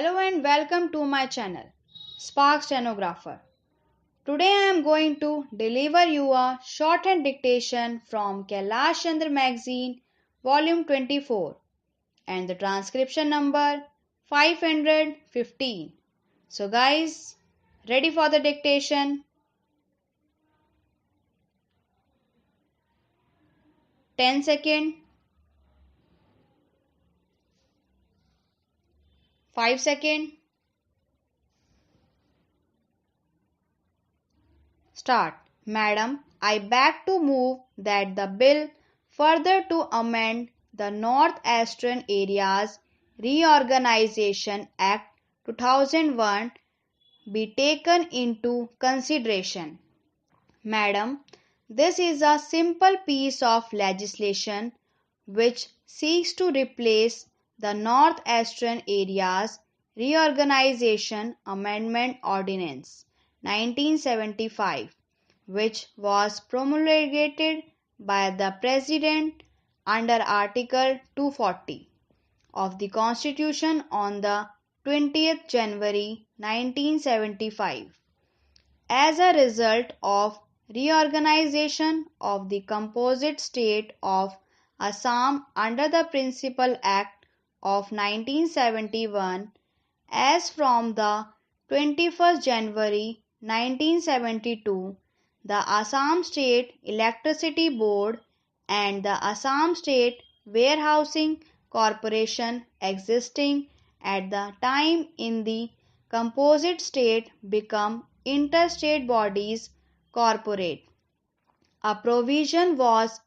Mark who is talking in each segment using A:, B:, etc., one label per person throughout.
A: Hello and welcome to my channel, SPARX Stenographer. Today I am going to deliver you a shorthand dictation from KAILASH CHANDRA magazine, volume 24, and the transcription number 515. So guys, ready for the dictation? 10 seconds, 5 seconds. Start. Madam, I beg to move that the bill further to amend the Northeastern Areas Reorganization Act 2001 be taken into consideration. Madam, this is a simple piece of legislation which seeks to replace the Northeastern Areas Reorganization Amendment Ordinance 1975, which was promulgated by the President under Article 240 of the Constitution on the 20th January 1975. As a result of reorganization of the composite state of Assam under the Principal Act of 1971, as from the 21st January 1972, the Assam State Electricity Board and the Assam State Warehousing Corporation existing at the time in the composite state become interstate bodies corporate. A provision was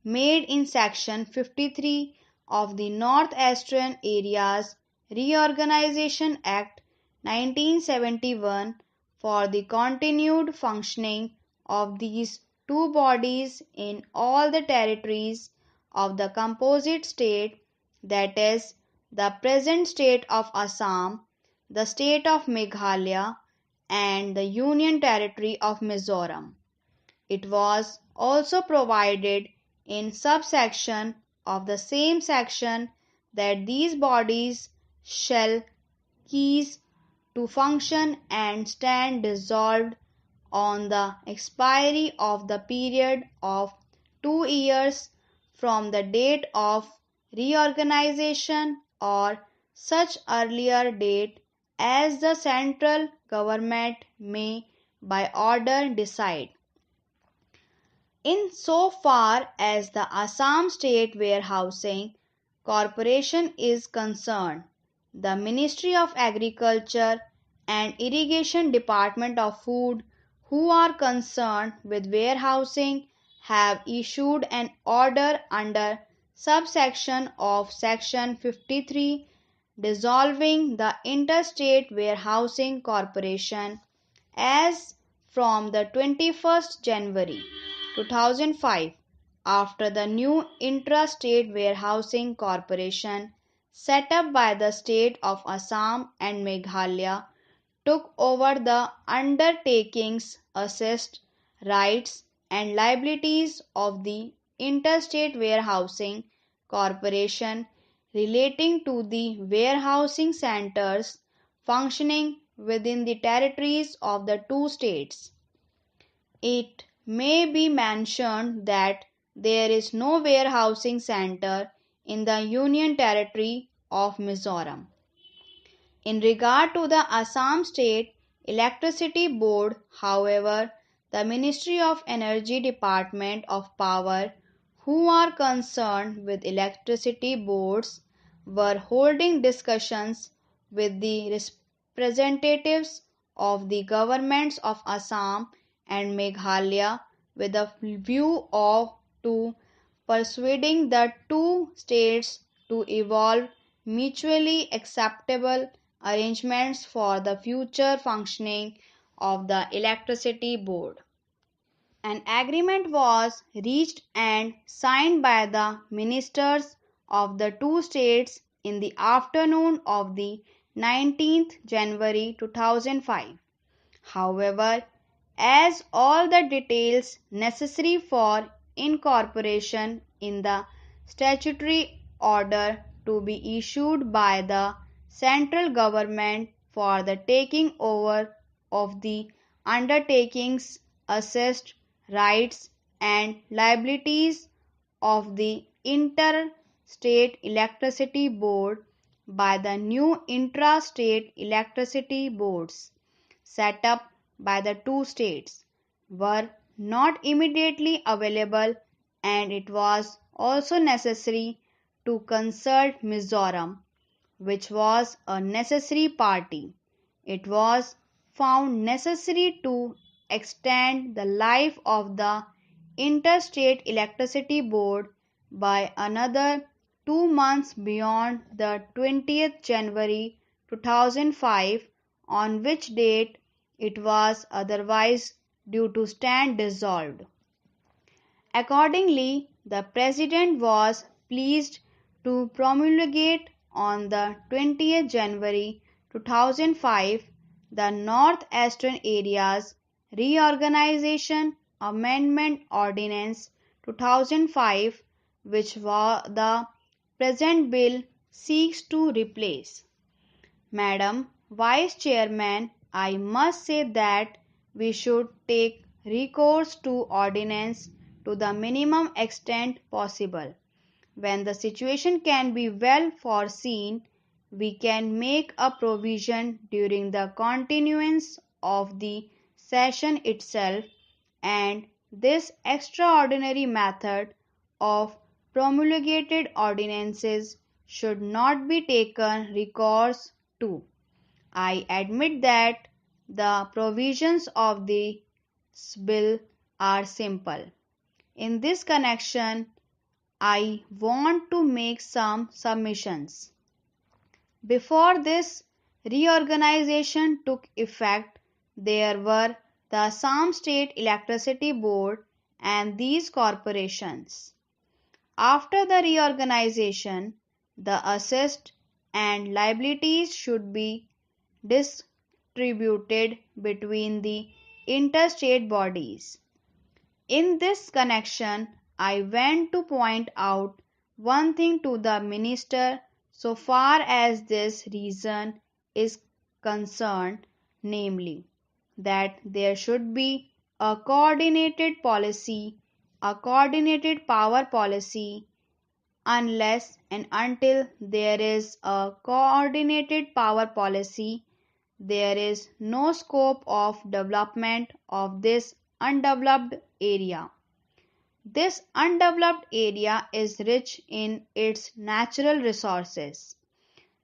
A: made in Section 53 of the Northeastern Areas Reorganization Act 1971 for the continued functioning of these two bodies in all the territories of the composite state, that is, the present state of Assam, the state of Meghalaya, and the Union Territory of Mizoram. It was also provided in subsection of the same section that these bodies shall cease to function and stand dissolved on the expiry of the period of 2 years from the date of reorganization or such earlier date as the central government may by order decide. In so far as the Assam State Warehousing Corporation is concerned, the Ministry of Agriculture and Irrigation Department of Food, who are concerned with warehousing, have issued an order under subsection of Section 53 dissolving the Interstate Warehousing Corporation as from the 21st January 2005 after the new Intrastate Warehousing Corporation set up by the state of Assam and Meghalaya took over the undertakings, assessed rights and liabilities of the Interstate Warehousing Corporation relating to the warehousing centers functioning within the territories of the two states. It may be mentioned that there is no warehousing center in the Union Territory of Mizoram. In regard to the Assam State Electricity Board, however, the Ministry of Energy Department of Power, who are concerned with electricity boards, were holding discussions with the representatives of the governments of Assam and Meghalaya with a view to persuading the two states to evolve mutually acceptable arrangements for the future functioning of the electricity board. An agreement was reached and signed by the ministers of the two states in the afternoon of the 19th January 2005. However, as all the details necessary for incorporation in the statutory order to be issued by the central government for the taking over of the undertakings, assessed rights and liabilities of the Interstate Electricity Board by the new intra-state electricity boards set up by the two states were not immediately available, and it was also necessary to consult Mizoram, which was a necessary party. It was found necessary to extend the life of the Interstate Electricity Board by another 2 months beyond the 20th January 2005, on which date it was otherwise due to stand dissolved. Accordingly, the President was pleased to promulgate on the 20th January 2005 the Northeastern Areas Reorganization Amendment Ordinance 2005, which the present bill seeks to replace. Madam Vice Chairman, I must say that we should take recourse to ordinance to the minimum extent possible. When the situation can be well foreseen, we can make a provision during the continuance of the session itself, and this extraordinary method of promulgated ordinances should not be taken recourse to. I admit that the provisions of this bill are simple. In this connection, I want to make some submissions. Before this reorganization took effect, there were the Assam State Electricity Board and these corporations. After the reorganization, the assets and liabilities should be distributed between the interstate bodies. In this connection, I want to point out one thing to the Minister so far as this reason is concerned, namely, that there should be a coordinated policy, a coordinated power policy. Unless and until there is a coordinated power policy, there is no scope of development of this undeveloped area. This undeveloped area is rich in its natural resources.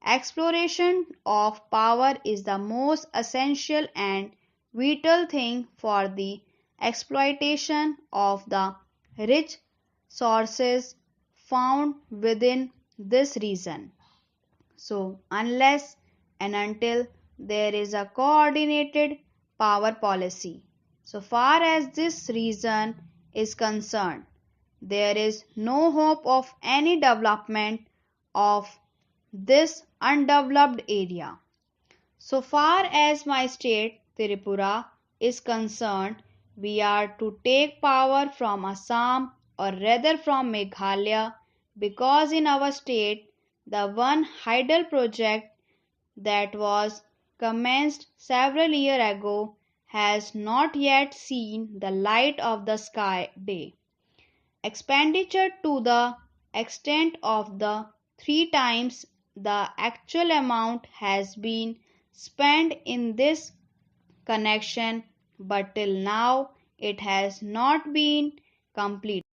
A: Exploration of power is the most essential and vital thing for the exploitation of the rich sources found within this region. So, unless and until there is a coordinated power policy, so far as this region is concerned, there is no hope of any development of this undeveloped area. So far as my state, Tripura, is concerned, we are to take power from Assam or rather from Meghalaya, because in our state the one hydel project that was commenced several years ago has not yet seen the light of the sky day. Expenditure to the extent of the 3 times the actual amount has been spent in this connection, but till now it has not been completed.